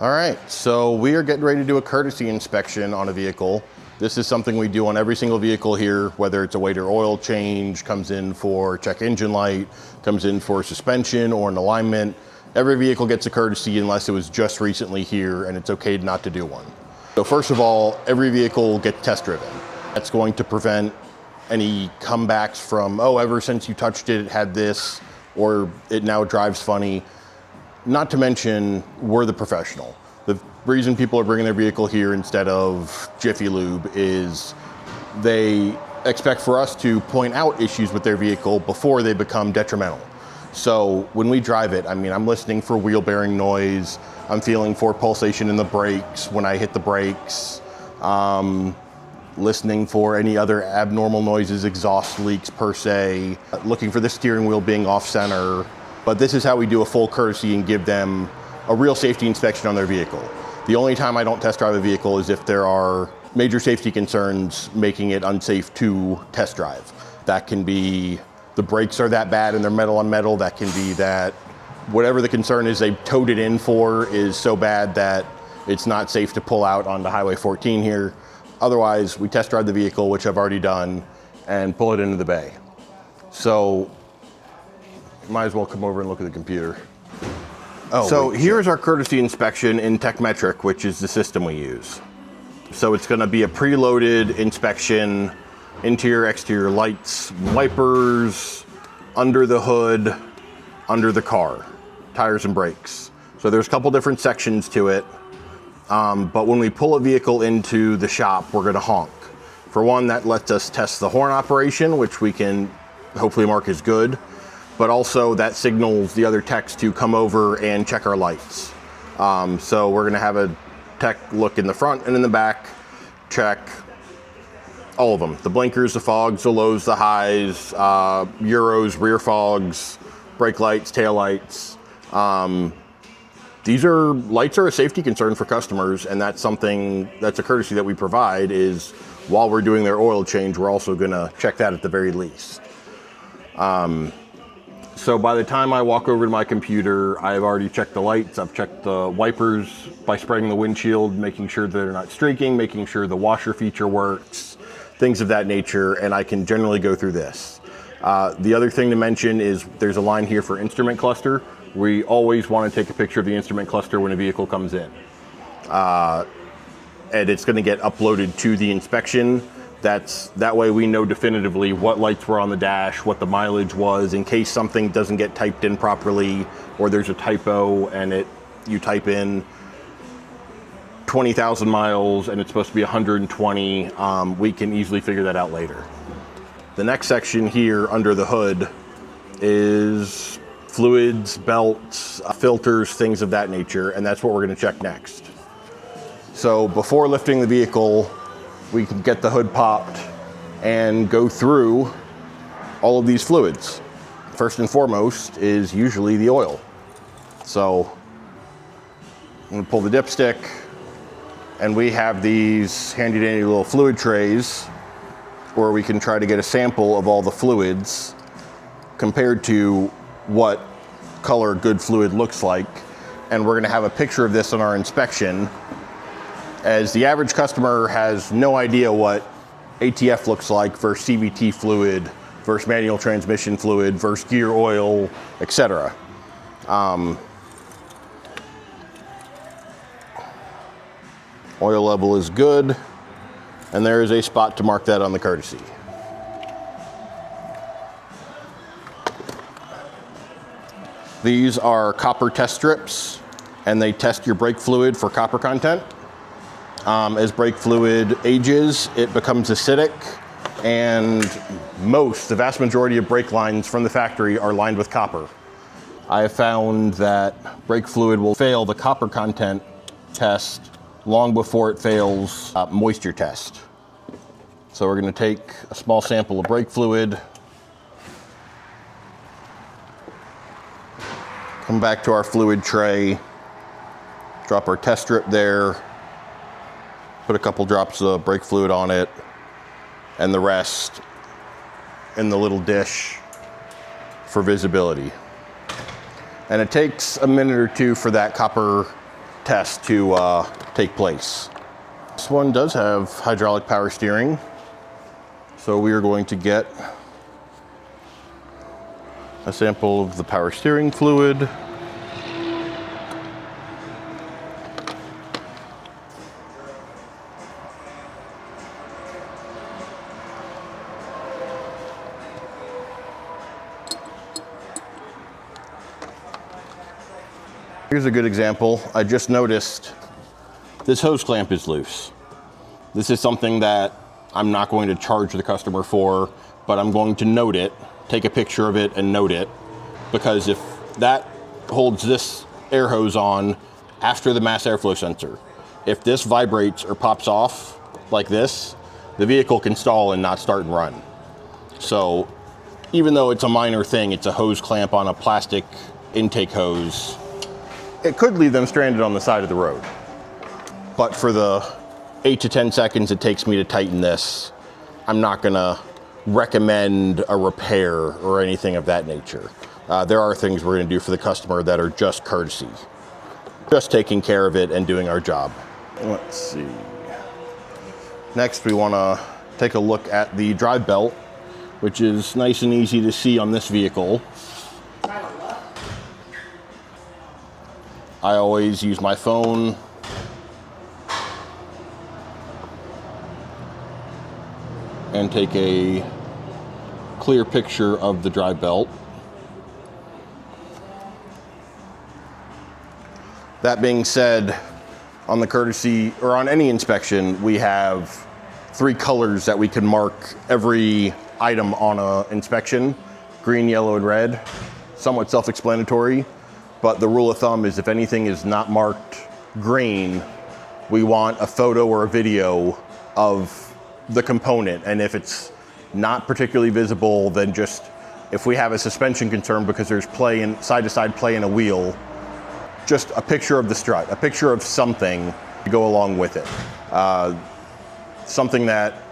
All right, so we are getting ready to do a courtesy inspection on a vehicle. This is something we do on every single vehicle here, whether it's a weight or oil change, comes in for check engine light, comes in for suspension or an alignment. Every vehicle gets a courtesy unless it was just recently here, and it's okay not to do one. So first of all, every vehicle gets test driven. That's going to prevent any comebacks from, oh, ever since you touched it, it had this, or it now drives funny. Not to mention, we're the professional. The reason people are bringing their vehicle here instead of Jiffy Lube is they expect for us to point out issues with their vehicle before they become detrimental. So when we drive it, I mean, I'm listening for wheel bearing noise. I'm feeling for pulsation in the brakes when I hit the brakes. Listening for any other abnormal noises, exhaust leaks per se, looking for the steering wheel being off center. But this is how we do a full courtesy and give them a real safety inspection on their vehicle. The only time I don't test drive a vehicle is if there are major safety concerns making it unsafe to test drive. That can be the brakes are that bad and they're metal on metal. That can be that whatever the concern is they towed it in for is so bad that it's not safe to pull out onto Highway 14 here. Otherwise, we test drive the vehicle, which I've already done, and pull it into the bay. So, might as well come over and look at the computer. So here's our courtesy inspection in Techmetric, which is the system we use. So it's going to be a preloaded inspection, interior, exterior lights, wipers, under the hood, under the car, tires and brakes. So there's a couple different sections to it. But when we pull a vehicle into the shop, we're going to honk. For one, that lets us test the horn operation, which we can hopefully mark as good. But also that signals the other techs to come over and check our lights. So we're gonna have a tech look in the front and in the back, check all of them. The blinkers, the fogs, the lows, the highs, Euros, rear fogs, brake lights, tail lights. Lights are a safety concern for customers, and that's a courtesy that we provide is while we're doing their oil change, we're also gonna check that at the very least. So by the time I walk over to my computer, I've already checked the lights, I've checked the wipers by spraying the windshield, making sure they're not streaking, making sure the washer feature works, things of that nature, and I can generally go through this. The other thing to mention is there's a line here for instrument cluster. We always want to take a picture of the instrument cluster when a vehicle comes in. And it's going to get uploaded to the inspection. That way we know definitively what lights were on the dash, what the mileage was, in case something doesn't get typed in properly, or there's a typo and you type in 20,000 miles and it's supposed to be 120, we can easily figure that out later. The next section here under the hood is fluids, belts, filters, things of that nature, and that's what we're going to check next. So before lifting the vehicle, we can get the hood popped and go through all of these fluids. First and foremost is usually the oil. So I'm gonna pull the dipstick, and we have these handy dandy little fluid trays where we can try to get a sample of all the fluids compared to what color good fluid looks like. And we're gonna have a picture of this on our inspection, as the average customer has no idea what ATF looks like versus CVT fluid versus manual transmission fluid versus gear oil, etc. Oil level is good, and there is a spot to mark that on the courtesy. These are copper test strips, and they test your brake fluid for copper content. As brake fluid ages, it becomes acidic, and the vast majority of brake lines from the factory are lined with copper. I have found that brake fluid will fail the copper content test long before it fails moisture test. So we're going to take a small sample of brake fluid, come back to our fluid tray, drop our test strip there, put a couple drops of brake fluid on it, and the rest in the little dish for visibility. And it takes a minute or two for that copper test to take place. This one does have hydraulic power steering, so we are going to get a sample of the power steering fluid. Here's a good example. I just noticed this hose clamp is loose. This is something that I'm not going to charge the customer for, but I'm going to note it, take a picture of it and note it, because if that holds this air hose on after the mass airflow sensor, if this vibrates or pops off like this, the vehicle can stall and not start and run. So even though it's a minor thing, it's a hose clamp on a plastic intake hose, it could leave them stranded on the side of the road. But for the 8 to 10 seconds it takes me to tighten this, I'm not gonna recommend a repair or anything of that nature. There are things we're gonna do for the customer that are just courtesy. Just taking care of it and doing our job. Let's see. Next we wanna take a look at the drive belt, which is nice and easy to see on this vehicle. I always use my phone and take a clear picture of the drive belt. That being said, on the courtesy or on any inspection, we have 3 colors that we can mark every item on an inspection: green, yellow, and red. Somewhat self-explanatory. But the rule of thumb is if anything is not marked green, we want a photo or a video of the component. And if it's not particularly visible, then just, if we have a suspension concern because there's play in side-to-side play in a wheel, just a picture of the strut, a picture of something to go along with it. Something that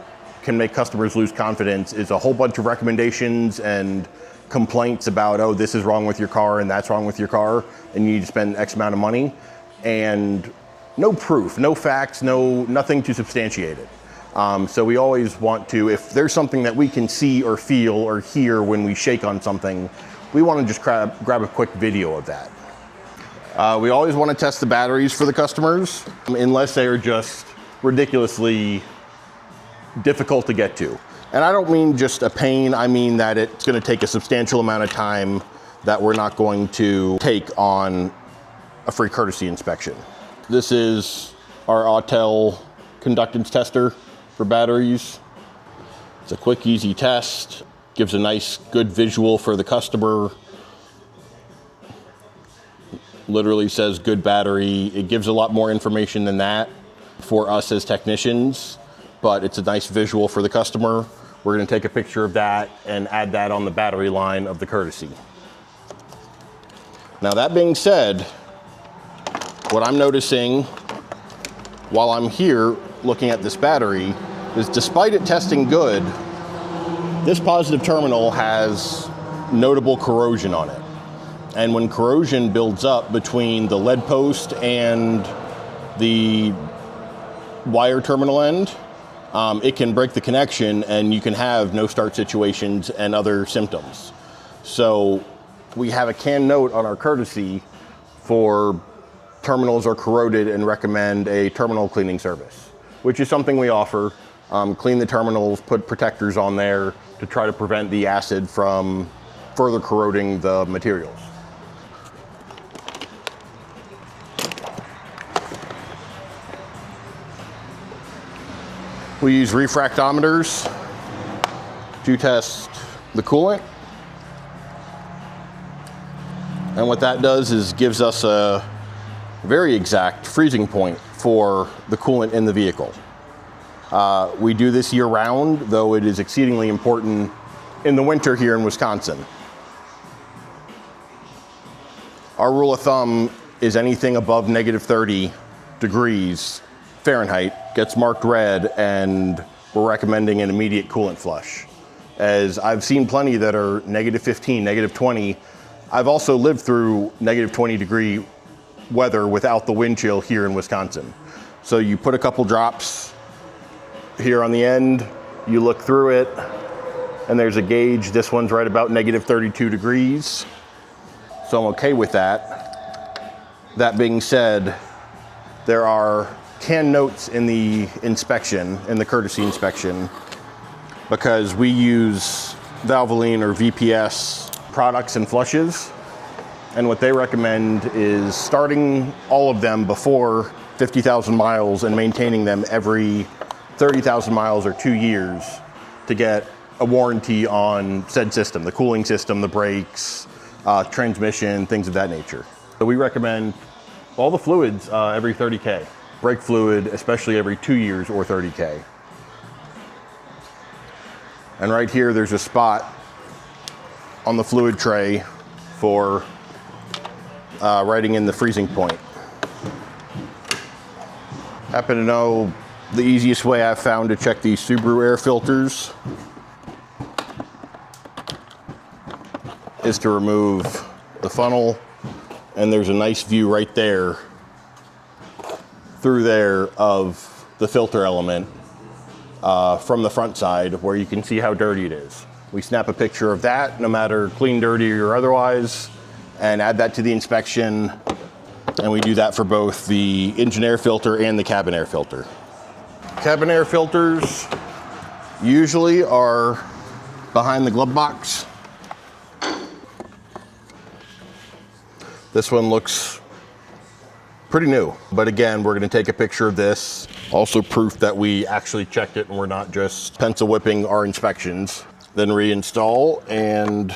can make customers lose confidence is a whole bunch of recommendations and complaints about, oh, this is wrong with your car and that's wrong with your car, and you need to spend X amount of money, and no proof, no facts, nothing to substantiate it. So we always want to, if there's something that we can see or feel or hear when we shake on something, we want to just grab a quick video of that. We always want to test the batteries for the customers, unless they are just ridiculously difficult to get to. And I don't mean just a pain, I mean that it's going to take a substantial amount of time that we're not going to take on a free courtesy inspection. This is our Autel conductance tester for batteries. It's a quick, easy test, gives a nice, good visual for the customer. Literally says good battery. It gives a lot more information than that for us as technicians, but it's a nice visual for the customer. We're going to take a picture of that and add that on the battery line of the courtesy. Now that being said, what I'm noticing while I'm here looking at this battery is, despite it testing good, this positive terminal has notable corrosion on it. And when corrosion builds up between the lead post and the wire terminal end, it can break the connection and you can have no start situations and other symptoms. So we have a canned note on our courtesy for terminals are corroded and recommend a terminal cleaning service, which is something we offer. Clean the terminals, put protectors on there to try to prevent the acid from further corroding the materials. We use refractometers to test the coolant. And what that does is gives us a very exact freezing point for the coolant in the vehicle. We do this year round, though it is exceedingly important in the winter here in Wisconsin. Our rule of thumb is anything above -30 degrees Fahrenheit gets marked red, and we're recommending an immediate coolant flush. As I've seen plenty that are -15, -20. I've also lived through -20 degree weather without the wind chill here in Wisconsin. So you put a couple drops here on the end, you look through it, and there's a gauge. This one's right about negative 32 degrees. So I'm okay with that. That being said, there are canned notes in the inspection, in the courtesy inspection, because we use Valvoline or VPS products and flushes. And what they recommend is starting all of them before 50,000 miles and maintaining them every 30,000 miles or 2 years to get a warranty on said system, the cooling system, the brakes, transmission, things of that nature. So we recommend all the fluids every 30K. Brake fluid, especially every 2 years or 30K. And right here, there's a spot on the fluid tray for writing in the freezing point. Happen to know the easiest way I've found to check these Subaru air filters is to remove the funnel, and there's a nice view right there, through there, of the filter element from the front side where you can see how dirty it is. We snap a picture of that, no matter clean, dirty, or otherwise, and add that to the inspection, and we do that for both the engine air filter and the cabin air filter. Cabin air filters usually are behind the glove box. This one looks pretty new, but again, we're gonna take a picture of this. Also proof that we actually checked it and we're not just pencil whipping our inspections. Then reinstall and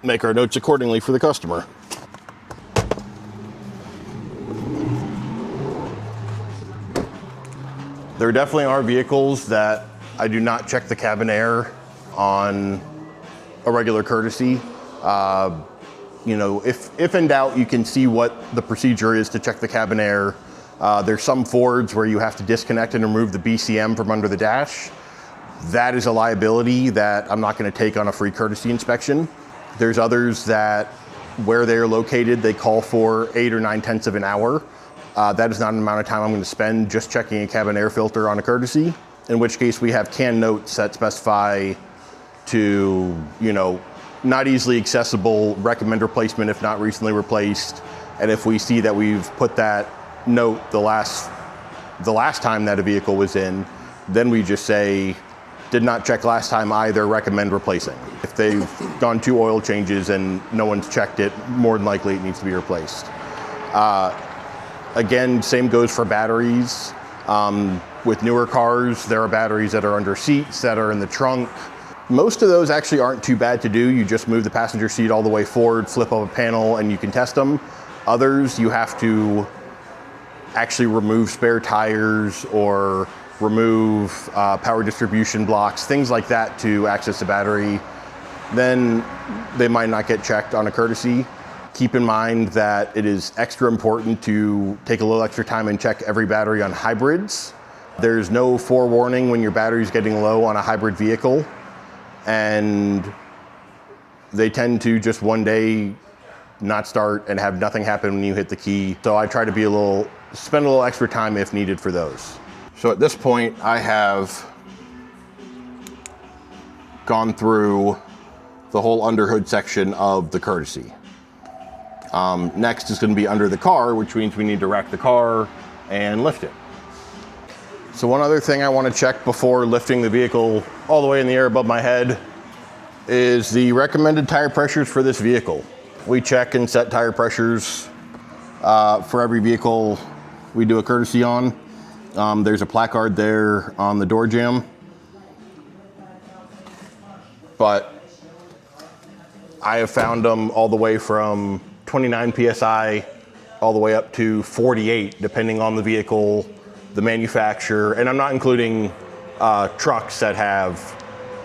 make our notes accordingly for the customer. There definitely are vehicles that I do not check the cabin air on a regular courtesy. You know, if in doubt, you can see what the procedure is to check the cabin air. There's some Fords where you have to disconnect and remove the BCM from under the dash. That is a liability that I'm not going to take on a free courtesy inspection. There's others that, where they're located, they call for 8 or 9/10 of an hour. That is not an amount of time I'm going to spend just checking a cabin air filter on a courtesy, in which case we have canned notes that specify to, you know, not easily accessible, recommend replacement if not recently replaced. And if we see that we've put that note the last time that a vehicle was in, then we just say, did not check last time either, recommend replacing. If they've gone 2 oil changes and no one's checked it, more than likely it needs to be replaced. Again, same goes for batteries. With newer cars, there are batteries that are under seats, that are in the trunk. Most of those actually aren't too bad to do. You just move the passenger seat all the way forward, flip up a panel, and you can test them. Others, you have to actually remove spare tires or remove power distribution blocks, things like that to access the battery. Then they might not get checked on a courtesy. Keep in mind that it is extra important to take a little extra time and check every battery on hybrids. There's no forewarning when your battery's getting low on a hybrid vehicle, and they tend to just one day not start and have nothing happen when you hit the key. So I try to spend a little extra time if needed for those. So at this point, I have gone through the whole underhood section of the courtesy. Next is going to be under the car, which means we need to rack the car and lift it. So one other thing I want to check before lifting the vehicle all the way in the air above my head is the recommended tire pressures for this vehicle. We check and set tire pressures for every vehicle we do a courtesy on. There's a placard there on the door jamb. But I have found them all the way from 29 PSI all the way up to 48, depending on the vehicle, the manufacturer, and I'm not including trucks that have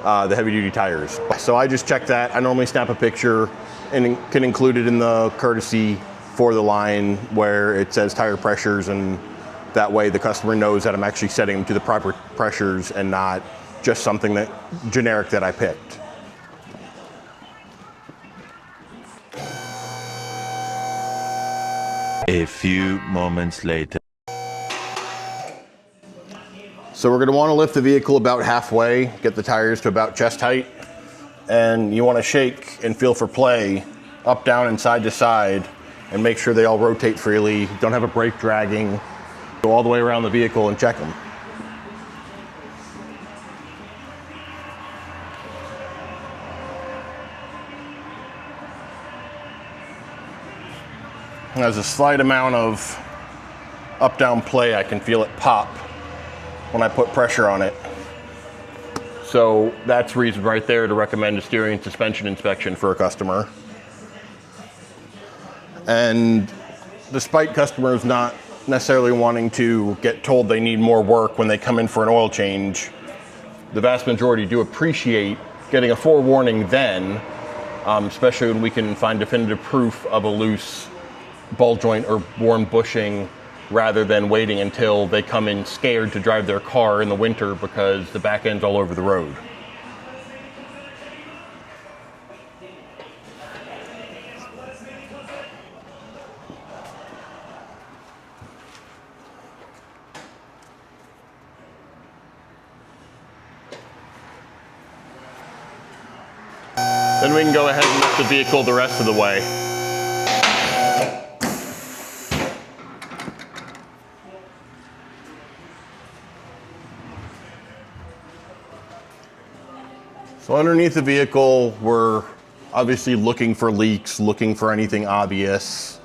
the heavy duty tires. So I just check that. I normally snap a picture and can include it in the courtesy for the line where it says tire pressures, and that way the customer knows that I'm actually setting them to the proper pressures and not just something that generic that I picked. A few moments later. So we're going to want to lift the vehicle about halfway, get the tires to about chest height, and you want to shake and feel for play up, down, and side to side, and make sure they all rotate freely, don't have a brake dragging. Go all the way around the vehicle and check them. There's a slight amount of up-down play. I can feel it pop when I put pressure on it. So that's reason right there to recommend a steering and suspension inspection for a customer. And despite customers not necessarily wanting to get told they need more work when they come in for an oil change, the vast majority do appreciate getting a forewarning then, especially when we can find definitive proof of a loose ball joint or worn bushing, rather than waiting until they come in scared to drive their car in the winter because the back end's all over the road. Then we can go ahead and lift the vehicle the rest of the way. So underneath the vehicle, we're obviously looking for leaks, looking for anything obvious.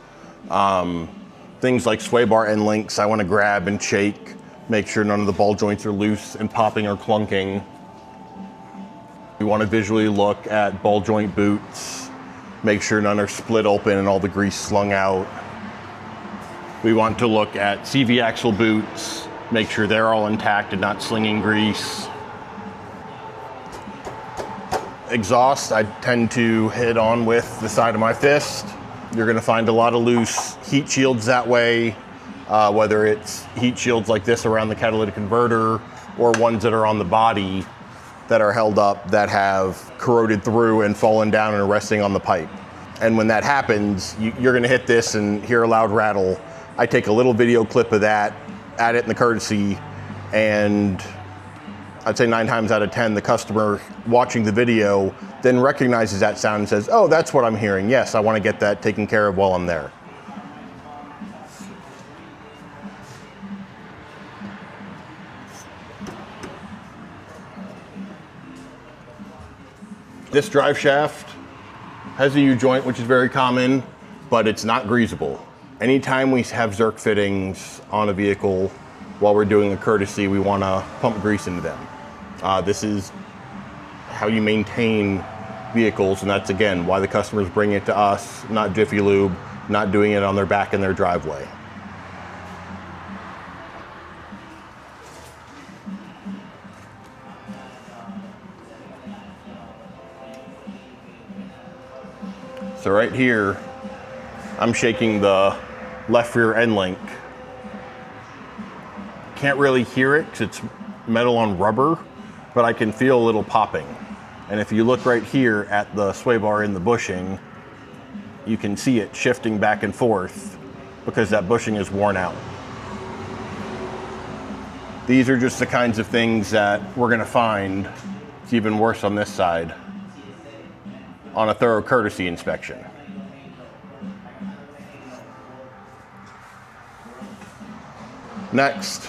Things like sway bar end links, I want to grab and shake, make sure none of the ball joints are loose and popping or clunking. We want to visually look at ball joint boots, make sure none are split open and all the grease slung out. We want to look at CV axle boots, make sure they're all intact and not slinging grease. Exhaust, I tend to hit on with the side of my fist. You're going to find a lot of loose heat shields that way, whether it's heat shields like this around the catalytic converter or ones that are on the body that are held up that have corroded through and fallen down and are resting on the pipe. And when that happens, you're going to hit this and hear a loud rattle. I take a little video clip of that, add it in the courtesy, and I'd say 9 times out of 10, the customer watching the video then recognizes that sound and says, oh, that's what I'm hearing. Yes, I want to get that taken care of while I'm there. This drive shaft has a U-joint, which is very common, but it's not greasable. Anytime we have Zerk fittings on a vehicle while we're doing a courtesy, we want to pump grease into them. This is how you maintain vehicles, and that's, again, why the customers bring it to us, not Jiffy Lube, not doing it on their back in their driveway. So right here, I'm shaking the left rear end link. Can't really hear it because it's metal on rubber, but I can feel a little popping. And if you look right here at the sway bar in the bushing, you can see it shifting back and forth because that bushing is worn out. These are just the kinds of things that we're going to find. It's even worse on this side on a thorough courtesy inspection. Next,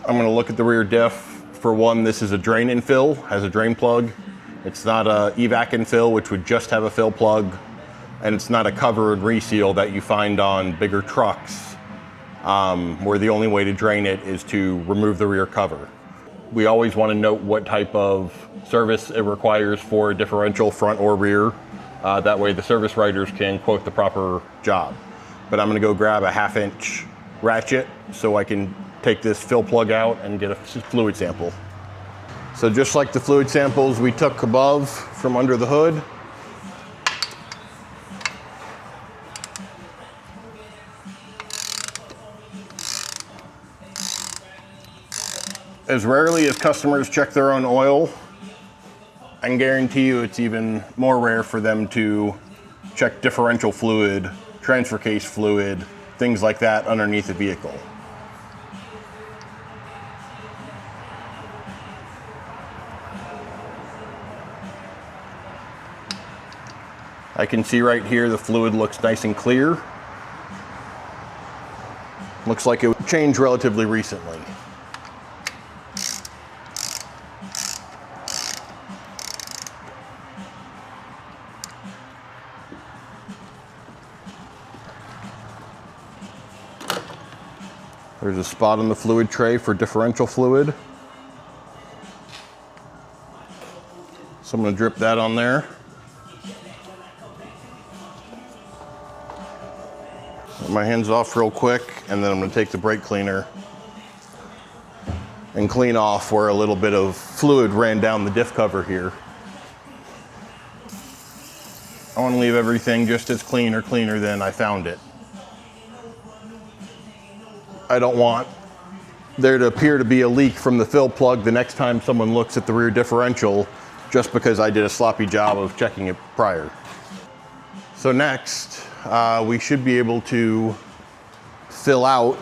I'm going to look at the rear diff. For one, this is a drain infill, has a drain plug. It's not a evac infill, which would just have a fill plug. And it's not a cover and reseal that you find on bigger trucks, where the only way to drain it is to remove the rear cover. We always want to note what type of service it requires for a differential, front or rear. That way the service writers can quote the proper job. But I'm going to go grab a 1/2 inch ratchet so I can take this fill plug out and get a fluid sample. So just like the fluid samples we took above from under the hood, as rarely as customers check their own oil, I can guarantee you it's even more rare for them to check differential fluid, transfer case fluid, things like that underneath the vehicle. I can see right here the fluid looks nice and clear. Looks like it was changed relatively recently. There's a spot on the fluid tray for differential fluid. So I'm going to drip that on there. Get my hands off real quick, and then I'm going to take the brake cleaner and clean off where a little bit of fluid ran down the diff cover here. I want to leave everything just as clean or cleaner than I found it. I don't want there to appear to be a leak from the fill plug the next time someone looks at the rear differential just because I did a sloppy job of checking it prior. So next, we should be able to fill out,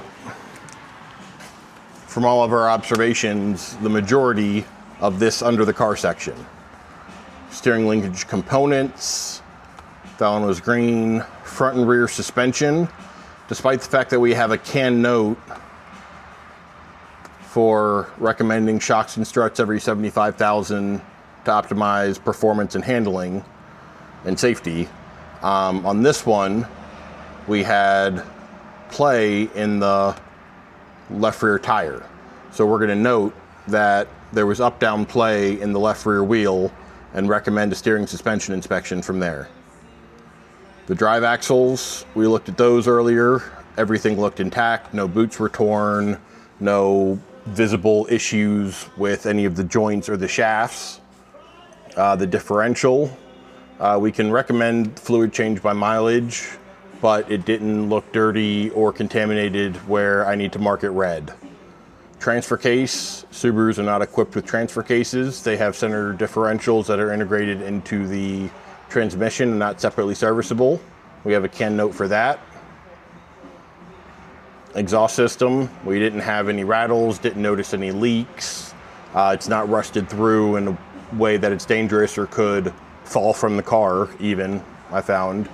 from all of our observations, the majority of this under the car section. Steering linkage components, that one was green, front and rear suspension. Despite the fact that we have a canned note for recommending shocks and struts every 75,000 to optimize performance and handling and safety, on this one we had play in the left rear tire. So we're going to note that there was up-down play in the left rear wheel and recommend a steering suspension inspection from there. The drive axles, we looked at those earlier. Everything looked intact. No boots were torn. No visible issues with any of the joints or the shafts. The differential, we can recommend fluid change by mileage, but it didn't look dirty or contaminated where I need to mark it red. Transfer case, Subarus are not equipped with transfer cases. They have center differentials that are integrated into the transmission and not separately serviceable. We have a CAN note for that. Exhaust system, we didn't have any rattles, didn't notice any leaks. It's not rusted through in a way that it's dangerous or could fall from the car even, I found.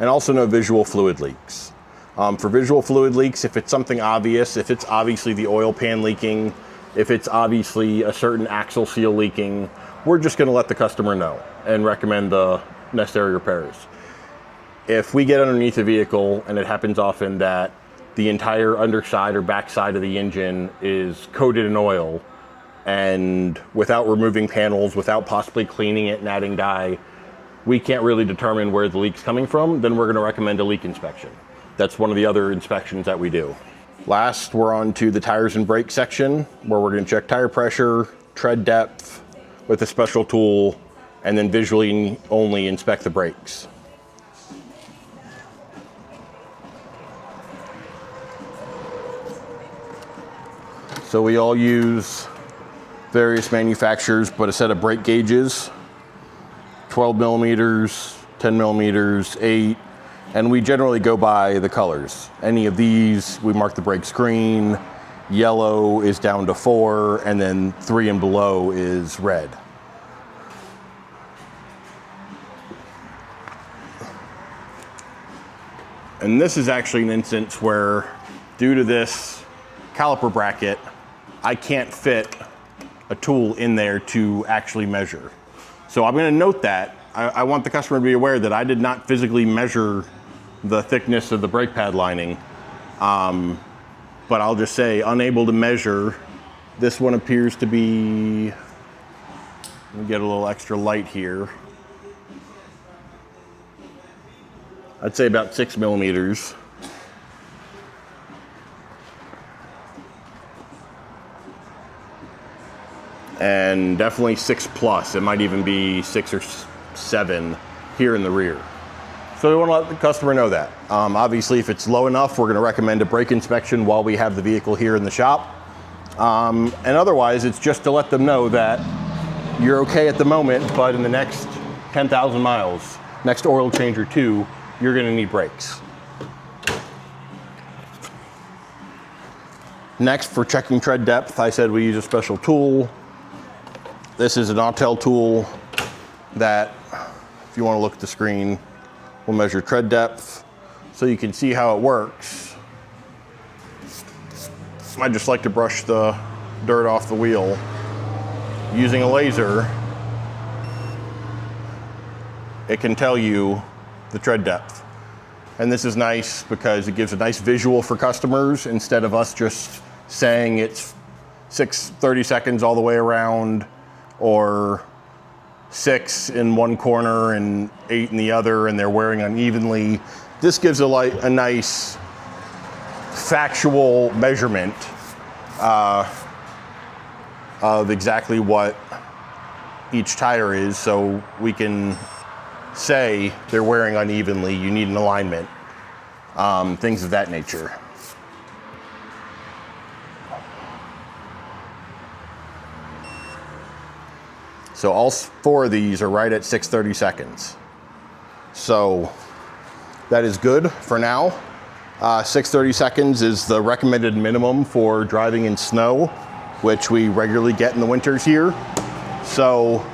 And also no visual fluid leaks. For visual fluid leaks, if it's something obvious, if it's obviously the oil pan leaking, if it's obviously a certain axle seal leaking, we're just going to let the customer know and recommend the necessary repairs. If we get underneath the vehicle and it happens often that the entire underside or backside of the engine is coated in oil, and without removing panels, without possibly cleaning it and adding dye, we can't really determine where the leak's coming from, then we're going to recommend a leak inspection. That's one of the other inspections that we do. Last, we're on to the tires and brake section, where we're going to check tire pressure, tread depth with a special tool, and then visually only inspect the brakes. So we all use various manufacturers, but a set of brake gauges, 12 millimeters, 10 millimeters, 8, and we generally go by the colors. Any of these, we mark the brakes green, yellow is down to 4, and then 3 and below is red. And this is actually an instance where, due to this caliper bracket, I can't fit a tool in there to actually measure. So I'm going to note that. I want the customer to be aware that I did not physically measure the thickness of the brake pad lining. But I'll just say, unable to measure. This one appears to be, let me get a little extra light here. I'd say about 6 millimeters. And definitely 6 plus. It might even be 6 or 7 here in the rear. So we want to let the customer know that. Obviously, if it's low enough, we're going to recommend a brake inspection while we have the vehicle here in the shop. And otherwise, it's just to let them know that you're okay at the moment, but in the next 10,000 miles, next oil change or two, you're going to need brakes. Next, for checking tread depth, I said we use a special tool. This is an Autel tool that, if you want to look at the screen, will measure tread depth so you can see how it works. I just like to brush the dirt off the wheel. Using a laser, it can tell you the tread depth. And this is nice because it gives a nice visual for customers instead of us just saying it's 30 seconds all the way around, or 6 in one corner and 8 in the other, and they're wearing unevenly. This gives a nice factual measurement of exactly what each tire is, so we can say they're wearing unevenly, you need an alignment, things of that nature. So all 4 of these are right at 6:30 seconds. So that is good for now. 6:30 seconds is the recommended minimum for driving in snow, which we regularly get in the winters here. So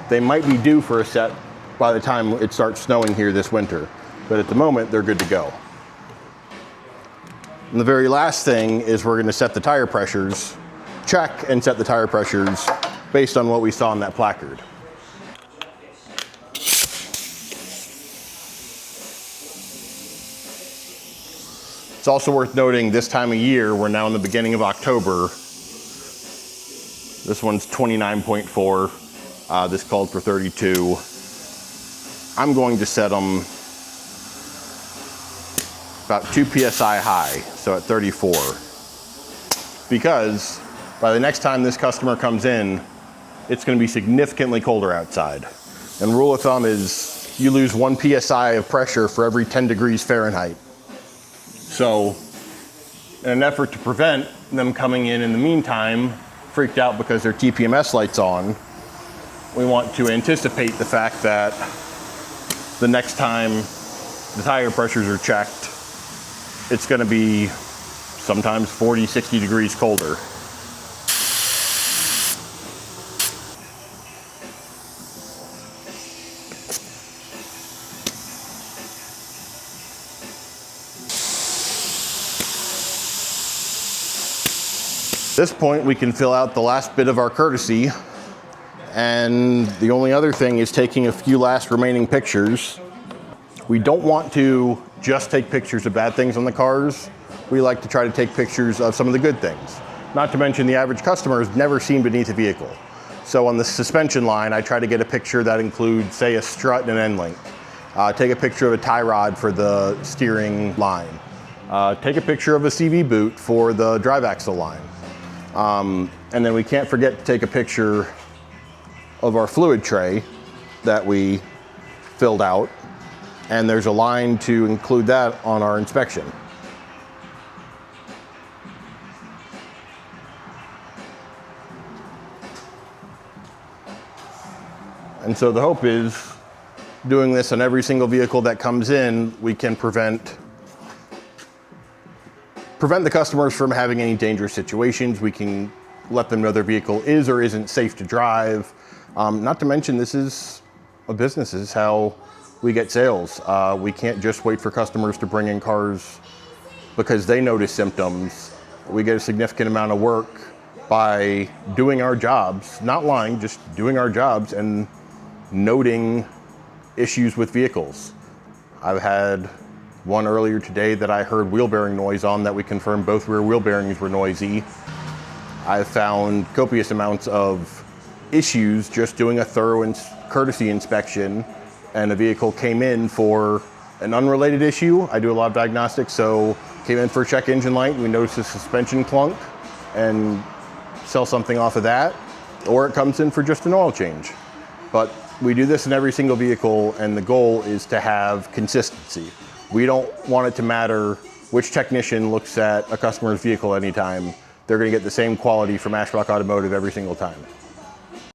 they might be due for a set by the time it starts snowing here this winter. But at the moment, they're good to go. And the very last thing is we're going to set the tire pressures, check and set the tire pressures based on what we saw in that placard. It's also worth noting this time of year, we're now in the beginning of October. This one's 29.4. This called for 32. I'm going to set them about 2 PSI high, so at 34. Because by the next time this customer comes in, it's going to be significantly colder outside. And rule of thumb is you lose 1 PSI of pressure for every 10 degrees Fahrenheit. So in an effort to prevent them coming in the meantime, freaked out because their TPMS light's on, we want to anticipate the fact that the next time the tire pressures are checked, it's going to be sometimes 40, 60 degrees colder. At this point, we can fill out the last bit of our courtesy, and the only other thing is taking a few last remaining pictures. We don't want to just take pictures of bad things on the cars. We like to try to take pictures of some of the good things. Not to mention the average customer has never seen beneath a vehicle. So on the suspension line, I try to get a picture that includes, say, a strut and an end link. Take a picture of a tie rod for the steering line. Take a picture of a CV boot for the drive axle line. And then we can't forget to take a picture of our fluid tray that we filled out. And there's a line to include that on our inspection. And so the hope is, doing this on every single vehicle that comes in, we can prevent the customers from having any dangerous situations. We can let them know their vehicle is or isn't safe to drive. Not to mention, this is a business. This is how we get sales. We can't just wait for customers to bring in cars because they notice symptoms. We get a significant amount of work by doing our jobs, not lying, just doing our jobs and noting issues with vehicles. I've had one earlier today that I heard wheel bearing noise on that we confirmed both rear wheel bearings were noisy. I've found copious amounts of issues just doing a thorough courtesy inspection, and a vehicle came in for an unrelated issue. I do a lot of diagnostics, so came in for a check engine light, we noticed a suspension clunk and sell something off of that, or it comes in for just an oil change. But we do this in every single vehicle, and the goal is to have consistency. We don't want it to matter which technician looks at a customer's vehicle anytime. They're going to get the same quality from Aeschbach Automotive every single time.